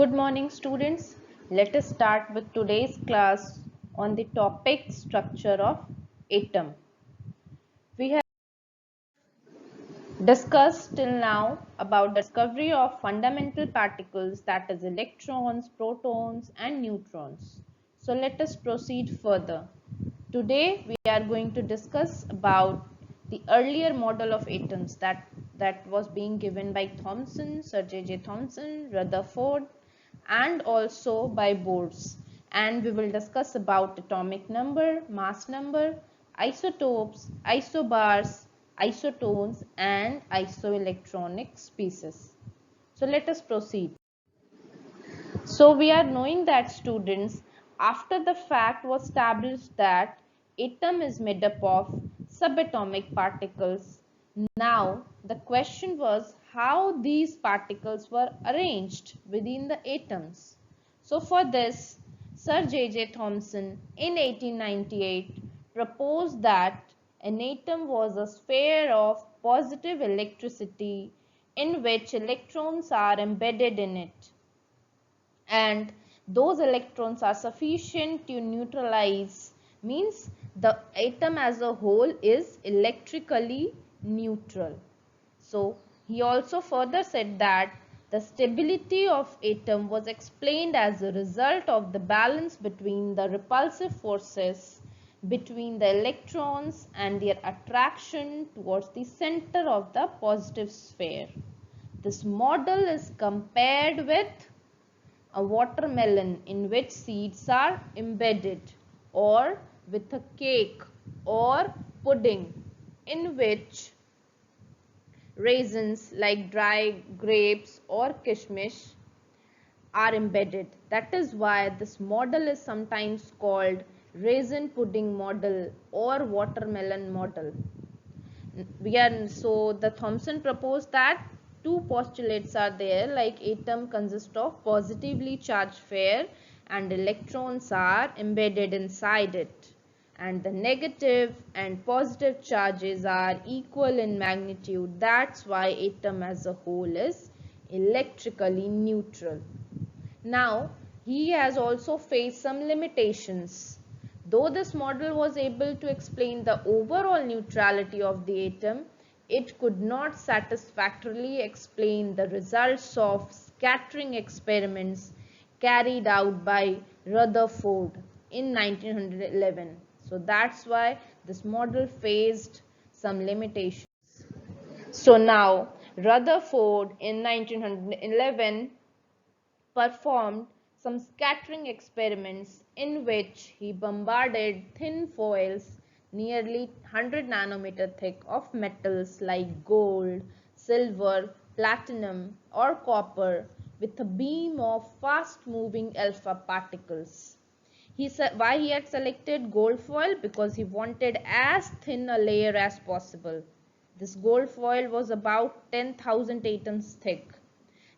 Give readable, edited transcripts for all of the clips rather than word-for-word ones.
Good morning, students. Let us start with today's class on the topic structure of atom. We have discussed till now about discovery of fundamental particles, that is electrons, protons and neutrons. So let us proceed further. Today we are going to discuss about the earlier model of atoms that was being given by Thomson, Sir J.J. Thomson, Rutherford and also by Bohr. And we will discuss about atomic number, mass number, isotopes, isobars, isotones and isoelectronic species. So let us proceed. So we are knowing that, students, after the fact was established that atom is made up of subatomic particles. Now the question was how these particles were arranged within the atoms. So for this, Sir J.J. Thomson in 1898 proposed that an atom was a sphere of positive electricity in which electrons are embedded in it, and those electrons are sufficient to neutralize, means the atom as a whole is electrically neutral. So he also further said that the stability of atom was explained as a result of the balance between the repulsive forces between the electrons and their attraction towards the center of the positive sphere. This model is compared with a watermelon in which seeds are embedded, or with a cake or pudding in which raisins like dry grapes or kishmish are embedded. That is why this model is sometimes called raisin pudding model or watermelon model. So the Thomson proposed that two postulates are there, like atom consists of positively charged sphere and electrons are embedded inside it, and the negative and positive charges are equal in magnitude. That's why atom as a whole is electrically neutral. Now, he has also faced some limitations. Though this model was able to explain the overall neutrality of the atom, it could not satisfactorily explain the results of scattering experiments carried out by Rutherford in 1911. So that's why this model faced some limitations. So now Rutherford in 1911 performed some scattering experiments in which he bombarded thin foils nearly 100 nanometer thick of metals like gold, silver, platinum or copper with a beam of fast moving alpha particles. He said why he had selected gold foil, because he wanted as thin a layer as possible. This gold foil was about 10,000 atoms thick.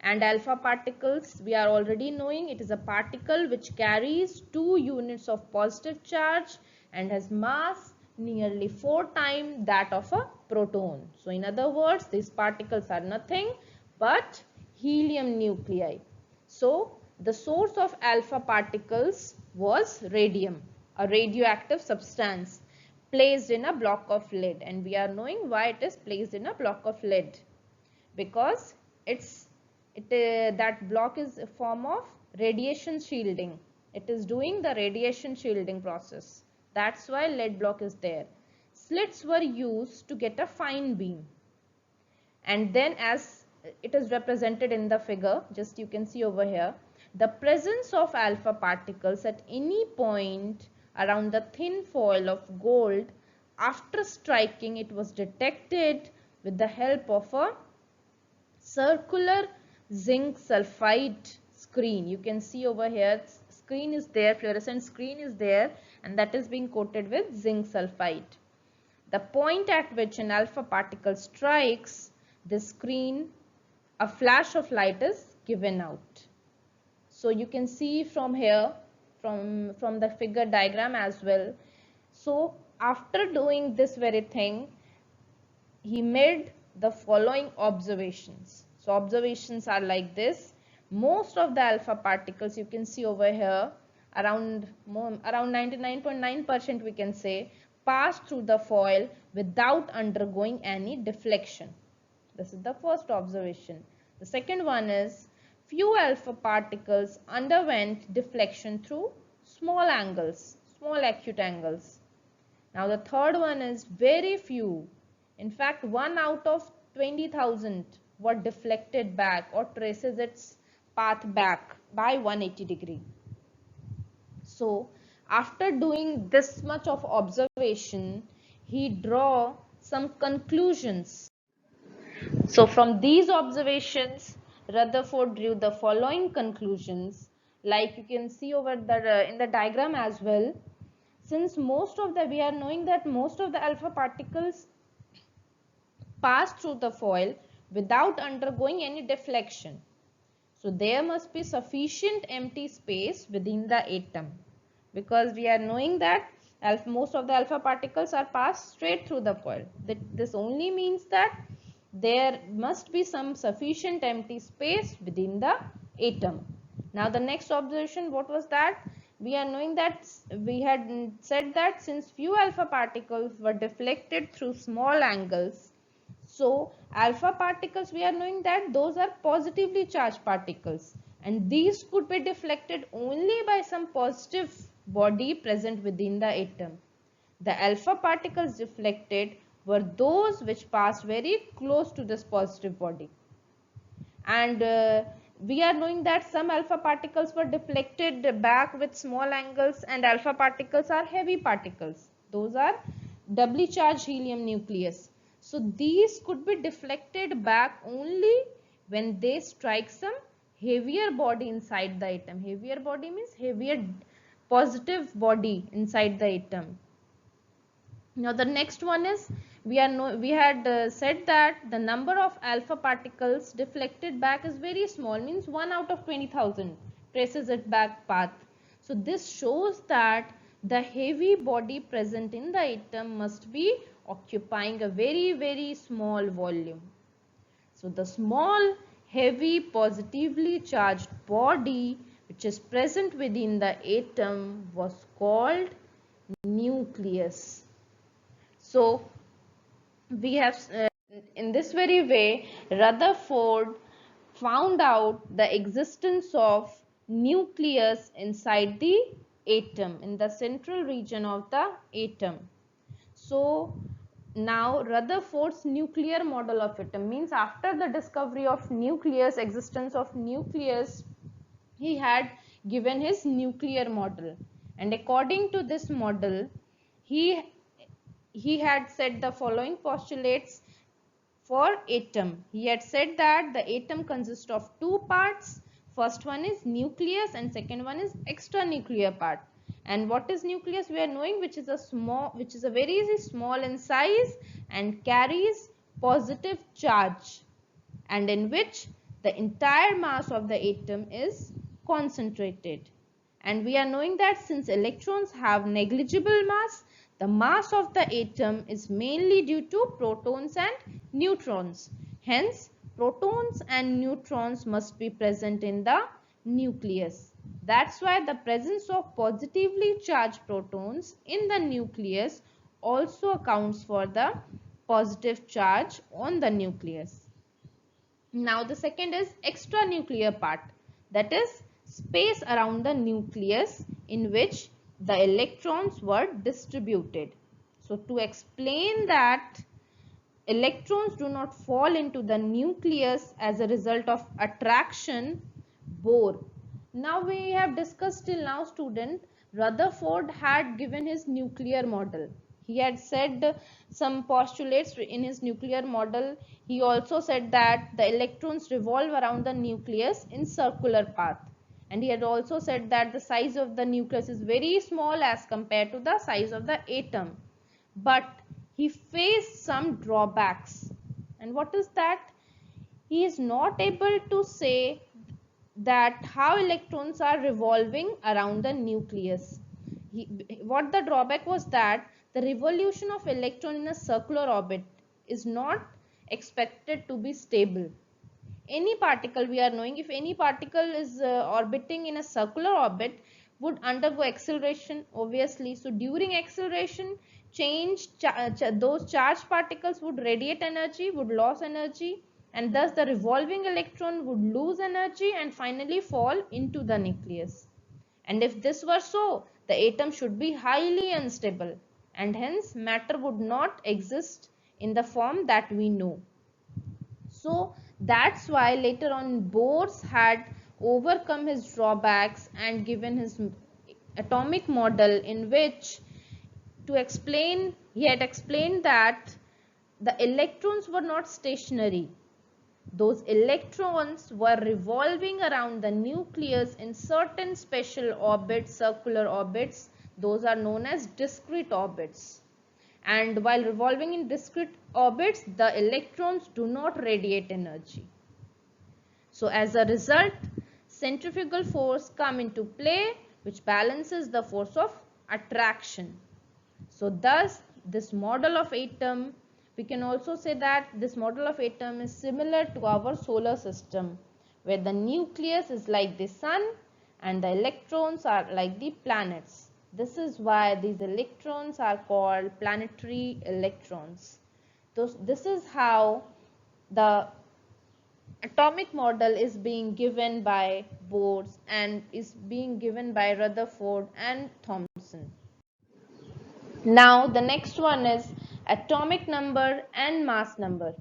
And alpha particles, we are already knowing, it is a particle which carries 2 units of positive charge and has mass nearly 4 times that of a proton. So in other words, these particles are nothing but helium nuclei. So the source of alpha particles was radium, a radioactive substance placed in a block of lead, and we are knowing why it is placed in a block of lead, because that block is a form of radiation shielding. It is doing the radiation shielding process. That's why lead block is there. Slits were used to get a fine beam, and then as it is represented in the figure, just you can see over here, the presence of alpha particles at any point around the thin foil of gold after striking it was detected with the help of a circular zinc sulfide screen. You can see over here, screen is there, fluorescent screen is there, and that is being coated with zinc sulfide. The point at which an alpha particle strikes the screen, a flash of light is given out. So you can see from here, from the figure diagram as well. So after doing this very thing, he made the following observations. So observations are like this. most of the alpha particles, you can see over here, around 99.9% we can say, pass through the foil without undergoing any deflection. This is the first observation. The second one is few alpha particles underwent deflection through small angles, small acute angles. Now the third one is very few. In fact, 1 out of 20,000 were deflected back or traces its path back by 180 degree. So after doing this much of observation, he draw some conclusions. So from these observations, Rutherford drew the following conclusions, like you can see over the in the diagram as well. Since we are knowing that most of the alpha particles pass through the foil without undergoing any deflection. So there must be sufficient empty space within the atom, because we are knowing that most of the alpha particles are passed straight through the foil. This only means that there must be some sufficient empty space within the atom. Now the next observation, what was that? We are knowing that we had said that since few alpha particles were deflected through small angles, so alpha particles, we are knowing that those are positively charged particles, and these could be deflected only by some positive body present within the atom. The alpha particles deflected were those which passed very close to this positive body. And we are knowing that some alpha particles were deflected back with small angles, and alpha particles are heavy particles. Those are doubly charged helium nucleus. So these could be deflected back only when they strike some heavier body inside the atom. Heavier body means heavier positive body inside the atom. Now the next one is, we had said that the number of alpha particles deflected back is very small, means 1 out of 20,000 traces its back path. So this shows that the heavy body present in the atom must be occupying a very small volume. So the small heavy positively charged body which is present within the atom was called nucleus. So we have in this very way, Rutherford found out the existence of nucleus inside the atom, in the central region of the atom. So now Rutherford's nuclear model of atom, means after the discovery of nucleus, existence of nucleus, he had given his nuclear model, and according to this model, he had said the following postulates for atom. He had said that the atom consists of two parts. First one is nucleus and second one is extranuclear part. And what is nucleus? We are knowing which is a very small in size and carries positive charge, and in which the entire mass of the atom is concentrated. And we are knowing that since electrons have negligible mass, the mass of the atom is mainly due to protons and neutrons. Hence, protons and neutrons must be present in the nucleus. That's why the presence of positively charged protons in the nucleus also accounts for the positive charge on the nucleus. Now the second is extranuclear part, that is space around the nucleus in which the electrons were distributed. So to explain that electrons do not fall into the nucleus as a result of attraction, Bohr. Now we have discussed till now, student, Rutherford had given his nuclear model. He had said some postulates in his nuclear model. He also said that the electrons revolve around the nucleus in circular path. And he had also said that the size of the nucleus is very small as compared to the size of the atom. But he faced some drawbacks. And what is that? He is not able to say that how electrons are revolving around the nucleus. What the drawback was that the revolution of electron in a circular orbit is not expected to be stable. any particle, we are knowing if any particle is orbiting in a circular orbit, would undergo acceleration obviously. So during acceleration, those charged particles would radiate energy, would lose energy, and thus the revolving electron would lose energy and finally fall into the nucleus. And if this were so, the atom should be highly unstable, and hence matter would not exist in the form that we know. So that's why later on Bohr had overcome his drawbacks and given his atomic model, in which he had explained that the electrons were not stationary. Those electrons were revolving around the nucleus in certain special orbits, circular orbits. Those are known as discrete orbits. And while revolving in discrete orbits, the electrons do not radiate energy. So as a result, centrifugal force come into play, which balances the force of attraction. So thus this model of atom, we can also say that this model of atom is similar to our solar system, where the nucleus is like the sun and the electrons are like the planets. This is why these electrons are called planetary electrons. So this is how the atomic model is being given by Bohr and is being given by Rutherford and Thomson. Now the next one is atomic number and mass number.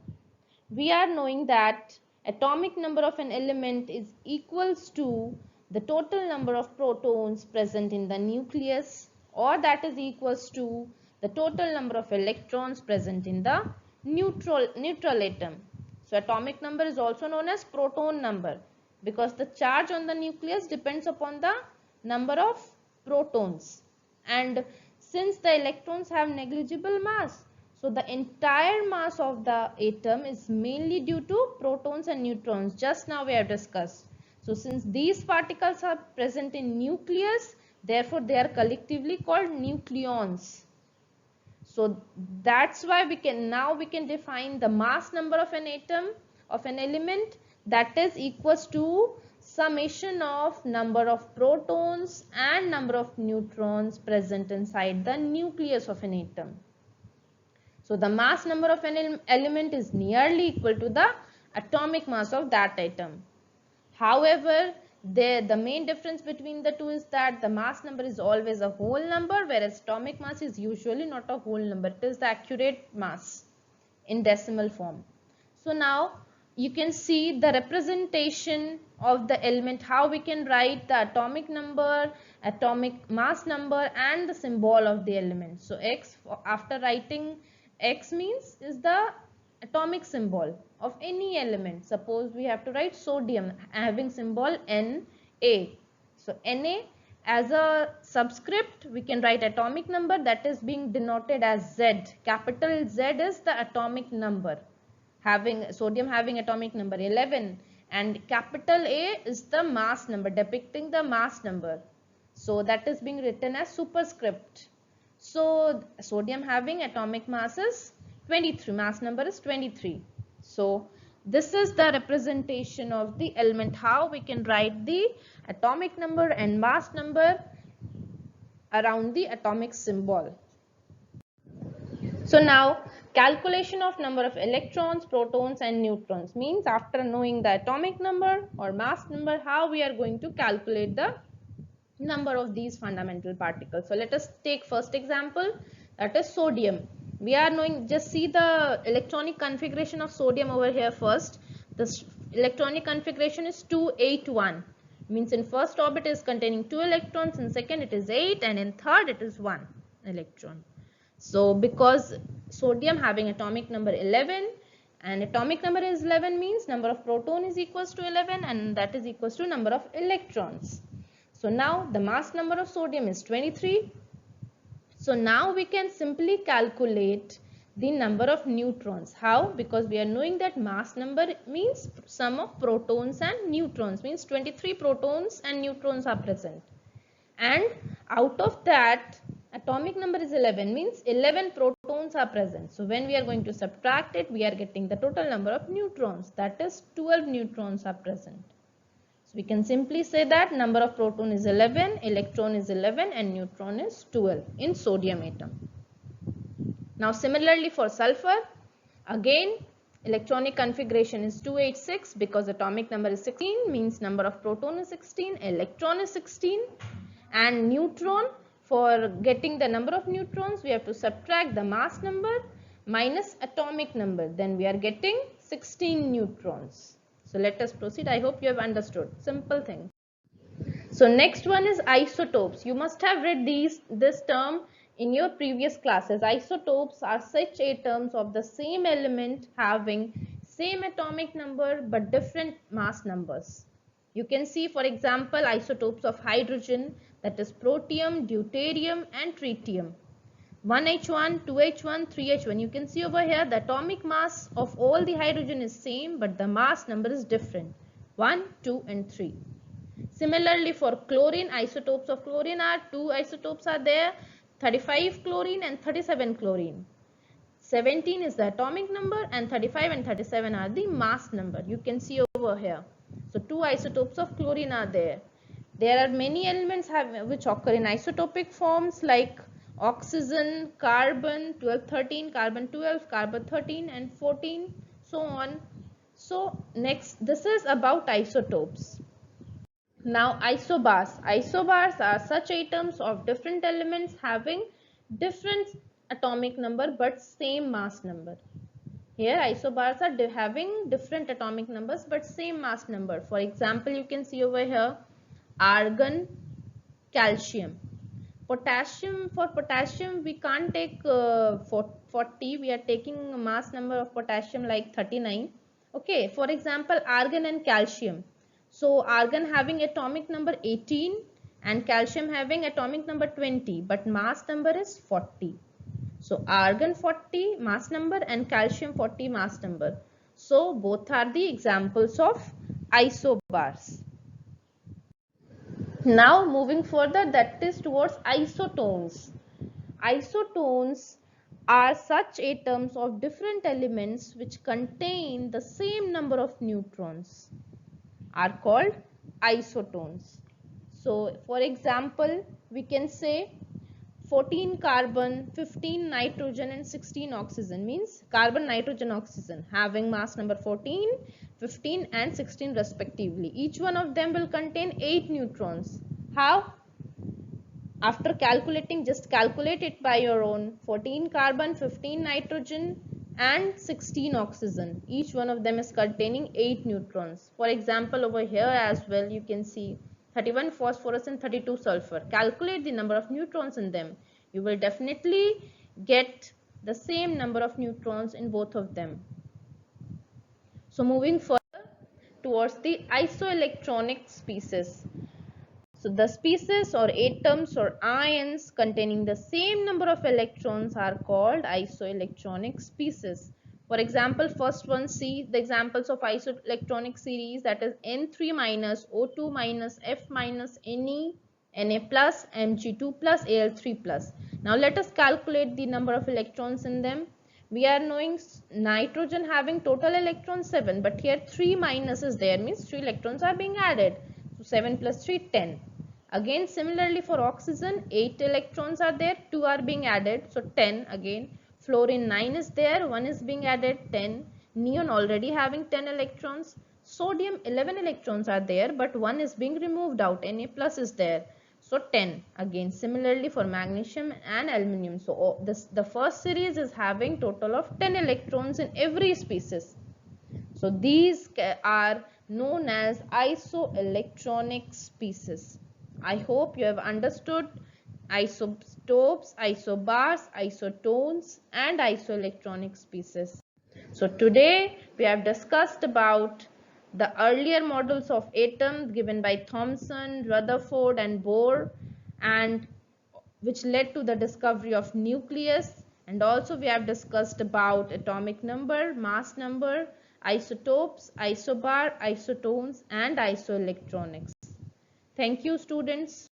We are knowing that atomic number of an element is equals to the total number of protons present in the nucleus, or that is equals to the total number of electrons present in the neutral atom. So atomic number is also known as proton number, because the charge on the nucleus depends upon the number of protons, and since the electrons have negligible mass, so the entire mass of the atom is mainly due to protons and neutrons, just now we have discussed. So since these particles are present in nucleus, therefore they are collectively called nucleons. So that's why we can define the mass number of an atom, of an element, that is equals to summation of number of protons and number of neutrons present inside the nucleus of an atom. So the mass number of an element is nearly equal to the atomic mass of that atom. However, the main difference between the two is that the mass number is always a whole number, whereas atomic mass is usually not a whole number. It is the accurate mass in decimal form. So now you can see the representation of the element, how we can write the atomic number, atomic mass number, and the symbol of the element. So X, after writing X means is the atomic symbol of any element. Suppose we have to write sodium having symbol Na. So Na, as a subscript, we can write atomic number, that is being denoted as Z. Capital Z is the atomic number, having sodium having atomic number 11, and capital A is the mass number, depicting the mass number. So that is being written as superscript. So sodium having atomic mass is 23, mass number is 23. So this is the representation of the element, how we can write the atomic number and mass number around the atomic symbol. So now calculation of number of electrons, protons and neutrons means, after knowing the atomic number or mass number, how we are going to calculate the number of these fundamental particles. So let us take first example, that is sodium. We are knowing, just see the electronic configuration of sodium over here first. The electronic configuration is 281, means in first orbit is containing 2 electrons, in second it is 8, and in third it is 1 electron. So because sodium having atomic number 11 and atomic number is 11, means number of proton is equals to 11, and that is equals to number of electrons. So now the mass number of sodium is 23. So now we can simply calculate the number of neutrons. How? Because we are knowing that mass number means sum of protons and neutrons, means 23 protons and neutrons are present. And out of that, Atomic number is 11 means 11 protons are present. So when we are going to subtract it, we are getting the total number of neutrons. That is 12 neutrons are present. So we can simply say that number of proton is 11, electron is 11 and neutron is 12 in sodium atom. Now similarly for sulfur, again electronic configuration is 286 because atomic number is 16 means number of proton is 16, electron is 16 and neutron, for getting the number of neutrons we have to subtract the mass number minus atomic number, then we are getting 16 neutrons. So let us proceed. I hope you have understood. Simple thing. So next one is isotopes. You must have read this term in your previous classes. Isotopes are such atoms of the same element having same atomic number but different mass numbers. You can see, for example, isotopes of hydrogen, that is protium, deuterium and tritium. 1H1, 2H1, 3H1. You can see over here the atomic mass of all the hydrogen is same but the mass number is different. 1, 2 and 3. Similarly for chlorine, isotopes of chlorine are 2 isotopes are there, 35 chlorine and 37 chlorine. 17 is the atomic number and 35 and 37 are the mass number. You can see over here. So 2 isotopes of chlorine are there. There are many elements which occur in isotopic forms like oxygen, carbon 12, 13, carbon 12, carbon 13 and 14, so on. So next, this is about isotopes. Now isobars. Isobars are such atoms of different elements having different atomic number but same mass number. Here isobars are having different atomic numbers but same mass number. For example, you can see over here argon, calcium. Potassium, for potassium we can't take 40, we are taking mass number of potassium like 39. Okay, for example argon and calcium. So argon having atomic number 18 and calcium having atomic number 20 but mass number is 40. So argon 40 mass number and calcium 40 mass number. So both are the examples of isobars. Now moving further, that is towards isotones. Isotones are such atoms of different elements which contain the same number of neutrons, are called isotones. So for example, we can say 14 carbon, 15 nitrogen and 16 oxygen, means carbon, nitrogen, oxygen having mass number 14, 15 and 16 respectively. Each one of them will contain 8 neutrons. How? After calculating, just calculate it by your own. 14 carbon, 15 nitrogen and 16 oxygen. Each one of them is containing 8 neutrons. For example, over here as well you can see 31 phosphorus and 32 sulfur. Calculate the number of neutrons in them. You will definitely get the same number of neutrons in both of them. So moving further towards the isoelectronic species. So the species or atoms or ions containing the same number of electrons are called isoelectronic species. For example, first one, see the examples of isoelectronic series, that is N3 minus, O2 minus, F minus, Ne, Na plus, Mg2 plus, Al3 plus. Now let us calculate the number of electrons in them. We are knowing nitrogen having total electrons 7, but here 3 minus is there, means 3 electrons are being added. So 7 plus 3, 10. Again similarly for oxygen, 8 electrons are there, 2 are being added, so 10 again. Fluorine 9 is there, 1 is being added, 10. Neon already having 10 electrons. Sodium 11 electrons are there but 1 is being removed out, Na plus is there, so 10. Again similarly for magnesium and aluminium. So the first series is having total of 10 electrons in every species. So these are known as isoelectronic species. I hope you have understood isotopes, isobars, isotones and isoelectronic species. So today we have discussed about the earlier models of atoms given by Thomson, Rutherford and Bohr, and which led to the discovery of nucleus, and also we have discussed about atomic number, mass number, isotopes, isobar, isotones and isoelectronics. Thank you students.